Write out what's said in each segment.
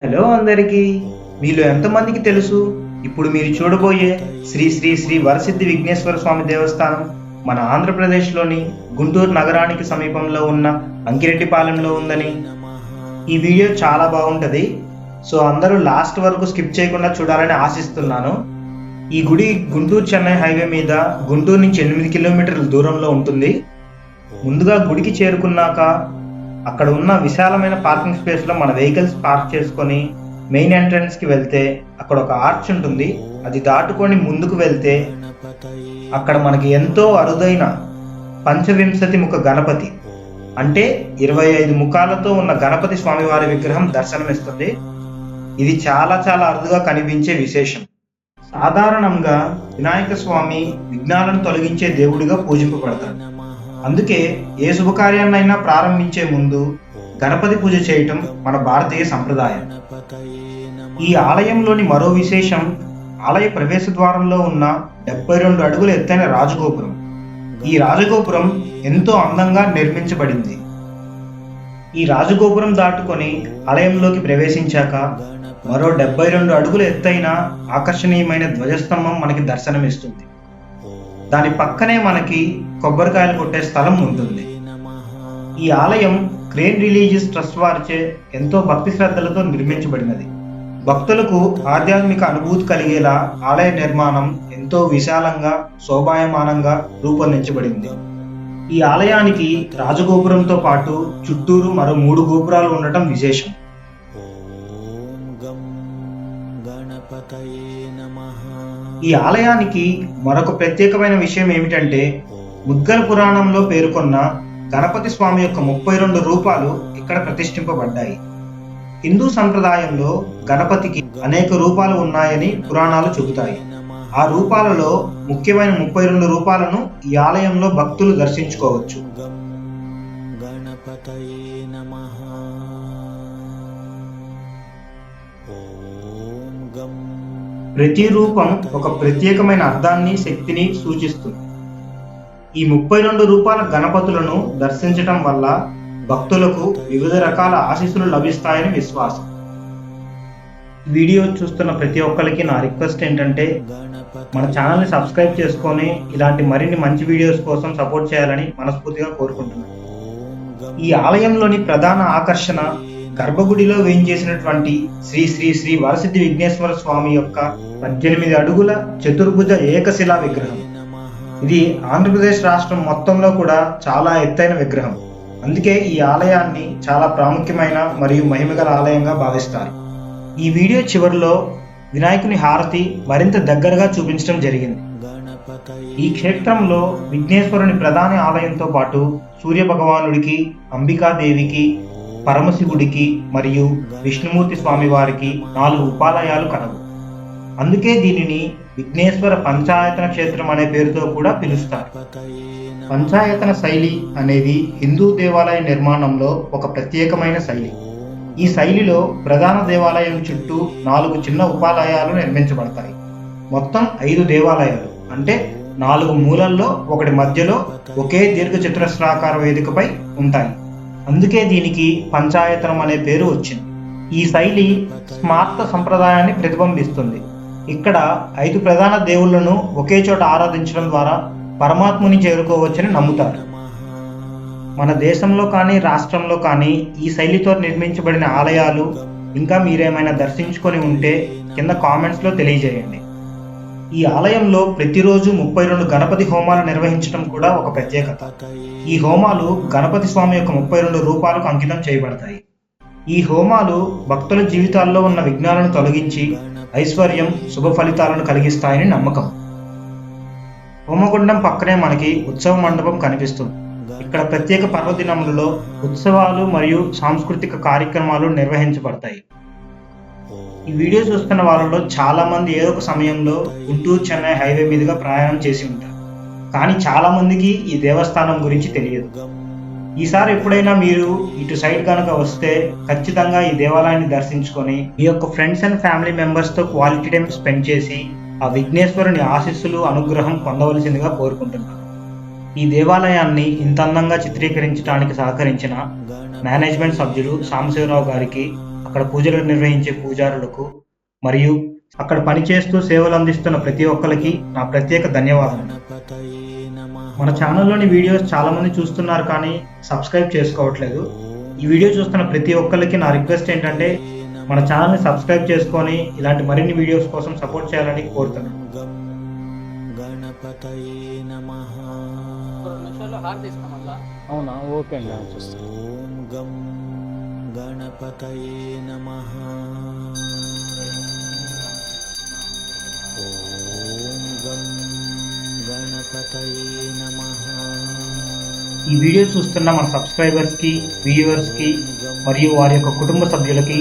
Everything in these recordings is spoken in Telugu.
హలో అందరికీ. మీలో ఎంతమందికి తెలుసు ఇప్పుడు మీరు చూడబోయే శ్రీ శ్రీ శ్రీ వరసిద్ధి విఘ్నేశ్వర స్వామి దేవస్థానం మన ఆంధ్రప్రదేశ్లోని గుంటూరు నగరానికి సమీపంలో ఉన్న అంకిరెడ్డిపాలెంలో ఉందని? ఈ వీడియో చాలా బాగుంటుంది, సో అందరూ లాస్ట్ వరకు స్కిప్ చేయకుండా చూడాలని ఆశిస్తున్నాను. ఈ గుడి గుంటూరు చెన్నై హైవే మీద గుంటూరు నుంచి 8 కిలోమీటర్ల దూరంలో ఉంటుంది. ముందుగా గుడికి చేరుకున్నాక అక్కడ ఉన్న విశాలమైన పార్కింగ్ స్పేస్లో మన వెహికల్స్ పార్క్ చేసుకొని మెయిన్ ఎంట్రన్స్కి వెళ్తే అక్కడ ఒక ఆర్చ్ ఉంటుంది. అది దాటుకొని ముందుకు వెళ్తే అక్కడ మనకి ఎంతో అరుదైన పంచవింశతి ముఖ గణపతి అంటే 25 ముఖాలతో ఉన్న గణపతి స్వామివారి విగ్రహం దర్శనమిస్తుంది. ఇది చాలా చాలా అరుదుగా కనిపించే విశేషం. సాధారణంగా వినాయక స్వామి విఘ్నాలను తొలగించే దేవుడిగా పూజింపబడతాడు. అందుకే ఏ శుభకార్యాన్నైనా ప్రారంభించే ముందు గణపతి పూజ చేయటం మన భారతీయ సంప్రదాయం. ఈ ఆలయంలోని మరో విశేషం ఆలయ ప్రవేశ ద్వారంలో ఉన్న 72 అడుగుల ఎత్తైన రాజగోపురం. ఈ రాజగోపురం ఎంతో అందంగా నిర్మించబడింది. ఈ రాజగోపురం దాటుకొని ఆలయంలోకి ప్రవేశించాక మరో 72 అడుగుల ఎత్తైన ఆకర్షణీయమైన ధ్వజస్తంభం మనకి దర్శనమిస్తుంది. దాని పక్కనే మనకి కొబ్బరికాయలు కొట్టే స్థలం ఉంటుంది. ఈ ఆలయం క్రేన్ రిలీజియస్ ట్రస్ట్ వారిచే ఎంతో భక్తి శ్రద్ధలతో నిర్మించబడినది. భక్తులకు ఆధ్యాత్మిక అనుభూతి కలిగేలా ఆలయ నిర్మాణం ఎంతో విశాలంగా శోభాయమానంగా రూపొందించబడింది. ఈ ఆలయానికి రాజగోపురంతో పాటు చుట్టూరు మరో 3 గోపురాలు ఉండటం విశేషం. ఈ ఆలయానికి మరొక ప్రత్యేకమైన విషయం ఏమిటంటే ముద్గల పురాణంలో పేర్కొన్న గణపతి స్వామి యొక్క 32 రూపాలు ఇక్కడ ప్రతిష్ఠింపబడ్డాయి. హిందూ సంప్రదాయంలో గణపతికి అనేక రూపాలు ఉన్నాయని పురాణాలు చెబుతాయి. ఆ రూపాలలో ముఖ్యమైన 32 రూపాలను ఈ ఆలయంలో భక్తులు దర్శించుకోవచ్చు. ప్రతి రూపం ఒక ప్రత్యేకమైన అర్థాన్ని శక్తిని సూచిస్తుంది. ఈ 32 రూపాల గణపతులను దర్శించటం వల్ల భక్తులకు వివిధ రకాల ఆశీస్సులు లభిస్తాయని విశ్వాసం. వీడియో చూస్తున్న ప్రతి ఒక్కరికి నా రిక్వెస్ట్ ఏంటంటే మన ఛానల్ని సబ్స్క్రైబ్ చేసుకొని ఇలాంటి మరిన్ని మంచి వీడియోస్ కోసం సపోర్ట్ చేయాలని మనస్ఫూర్తిగా కోరుకుంటున్నాను. ఈ ఆలయంలోని ప్రధాన ఆకర్షణ గర్భగుడిలో వేయించేసినటువంటి శ్రీ శ్రీ శ్రీ వరసిద్ధి విఘ్నేశ్వర స్వామి యొక్క 18 అడుగుల చతుర్భుజ ఏకశిలా విగ్రహం. ఇది ఆంధ్రప్రదేశ్ రాష్ట్రం మొత్తంలో కూడా చాలా ఎత్తైన విగ్రహం. అందుకే ఈ ఆలయాన్ని చాలా ప్రాముఖ్యమైన మరియు మహిమగల ఆలయంగా భావిస్తారు. ఈ వీడియో చివరిలో వినాయకుని హారతి మరింత దగ్గరగా చూపించడం జరిగింది. ఈ క్షేత్రంలో విఘ్నేశ్వరుని ప్రధాన ఆలయంతో పాటు సూర్య భగవానుడికి, అంబికాదేవికి, పరమశివుడికి మరియు విష్ణుమూర్తి స్వామి వారికి 4 ఉపాలయాలు కలవు. అందుకే దీనిని విఘ్నేశ్వర పంచాయతన క్షేత్రం అనే పేరుతో కూడా పిలుస్తారు. పంచాయతన శైలి అనేది హిందూ దేవాలయ నిర్మాణంలో ఒక ప్రత్యేకమైన శైలి. ఈ శైలిలో ప్రధాన దేవాలయం చుట్టూ 4 చిన్న ఉపాలయాలు నిర్మించబడతాయి. మొత్తం 5 దేవాలయాలు అంటే 4 మూలల్లో ఒకటి మధ్యలో ఒకే దీర్ఘ చతురస్రాకార వేదికపై ఉంటాయి. అందుకే దీనికి పంచాయతనం అనే పేరు వచ్చింది. ఈ శైలి స్మార్త సంప్రదాయాన్ని ప్రతిబింబిస్తుంది. ఇక్కడ 5 ప్రధాన దేవుళ్లను ఒకే చోట ఆరాధించడం ద్వారా పరమాత్ముని చేరుకోవచ్చని నమ్ముతారు. మన దేశంలో కానీ రాష్ట్రంలో కానీ ఈ శైలితో నిర్మించబడిన ఆలయాలు ఇంకా మీరేమైనా దర్శించుకొని ఉంటే కింద కామెంట్స్లో తెలియజేయండి. ఈ ఆలయంలో ప్రతిరోజు 32 గణపతి హోమాలు నిర్వహించడం కూడా ఒక ప్రత్యేకత. ఈ హోమాలు గణపతి స్వామి యొక్క 32 రూపాలకు అంకితం చేయబడతాయి. ఈ హోమాలు భక్తుల జీవితాల్లో ఉన్న విఘ్నాలను తొలగించి ఐశ్వర్యం, శుభ ఫలితాలను కలిగిస్తాయని నమ్మకం. హోమగుండం పక్కనే మనకి ఉత్సవ మండపం కనిపిస్తుంది. ఇక్కడ ప్రత్యేక పర్వదినములలో ఉత్సవాలు మరియు సాంస్కృతిక కార్యక్రమాలు నిర్వహించబడతాయి. ఈ వీడియో చూస్తున్న వాళ్ళలో చాలా మంది ఏదో ఒక సమయంలో గుంటూరు చెన్నై హైవే మీదుగా ప్రయాణం చేసి ఉంటారు. కానీ చాలా మందికి ఈ దేవస్థానం గురించి తెలియదు. ఈసారి ఎప్పుడైనా మీరు ఇటు సైడ్ కనుక వస్తే ఖచ్చితంగా ఈ దేవాలయాన్ని దర్శించుకొని మీ యొక్క ఫ్రెండ్స్ అండ్ ఫ్యామిలీ మెంబర్స్తో క్వాలిటీ టైం స్పెండ్ చేసి ఆ విఘ్నేశ్వరుని ఆశీస్సులు, అనుగ్రహం పొందవలసిందిగా కోరుకుంటున్నాను. ఈ దేవాలయాన్ని ఇంత అందంగా చిత్రీకరించడానికి సహకరించిన మేనేజ్మెంట్ సభ్యులు సాంబశివరావు గారికి అక్కడ పూజలు నిర్వహించే పూజారులకు మరియు అక్కడ పనిచేస్తూ సేవలు అందిస్తున్న ప్రతి ఒక్కరికి నా ప్రత్యేక ధన్యవాదాలు. మన ఛానల్లోని వీడియోస్ చాలా మంది చూస్తున్నారు కానీ సబ్స్క్రైబ్ చేసుకోవట్లేదు. ఈ వీడియో చూస్తున్న ప్రతి ఒక్కరికి నా రిక్వెస్ట్ ఏంటంటే మన ఛానల్ని సబ్స్క్రైబ్ చేసుకొని ఇలాంటి మరిన్ని వీడియోస్ కోసం సపోర్ట్ చేయాలని కోరుతున్నాను. అవునా, ఓకే అండి. ఓం గం గణపతయే నమః. ఓం గం గణపతయే నమః. ఈ వీడియో చూస్తున్న మన సబ్స్క్రైబర్స్కి, వ్యూవర్స్కి మరియు వారి యొక్క కుటుంబ సభ్యులకి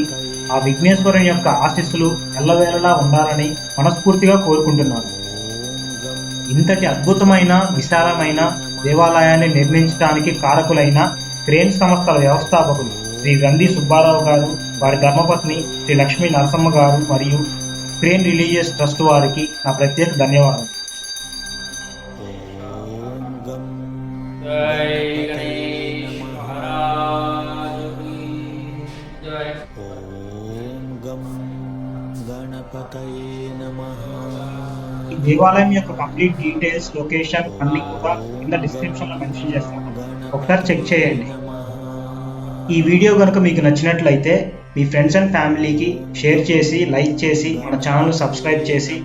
ఆ విఘ్నేశ్వరుని యొక్క ఆశీస్సులు ఎల్లవేళలా ఉండాలని మనస్ఫూర్తిగా కోరుకుంటున్నాను. ఇంతటి అద్భుతమైన విశాలమైన దేవాలయాన్ని నిర్మించడానికి కారకులైన క్రేన్ సంస్థల వ్యవస్థాపకులు శ్రీ గంధి సుబ్బారావు గారు, వారి ధర్మపత్ని శ్రీ లక్ష్మీ నరసమ్మ గారు మరియు క్రేన్ రిలీజియస్ ట్రస్ట్ వారికి నా ప్రత్యేక ధన్యవాదాలు. ఈ దేవాలయం యొక్క కంప్లీట్ డీటెయిల్స్, లొకేషన్ అన్ని కూడా కింద డిస్క్రిప్షన్ లో మెన్షన్ చేస్తాను, ఒకసారి చెక్ చేయండి. ఈ వీడియో కనుక మీకు నచ్చినట్లయితే మీ ఫ్రెండ్స్ అండ్ ఫ్యామిలీకి షేర్ చేసి, లైక్ చేసి, మన ఛానల్ సబ్స్క్రైబ్ చేసి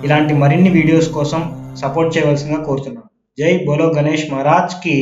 ఇలాంటి మరిన్ని వీడియోస్ కోసం సపోర్ట్ చేయవలసిందిగా కోరుతున్నాను. జై బోలో గణేష్ మహారాజ్ కి.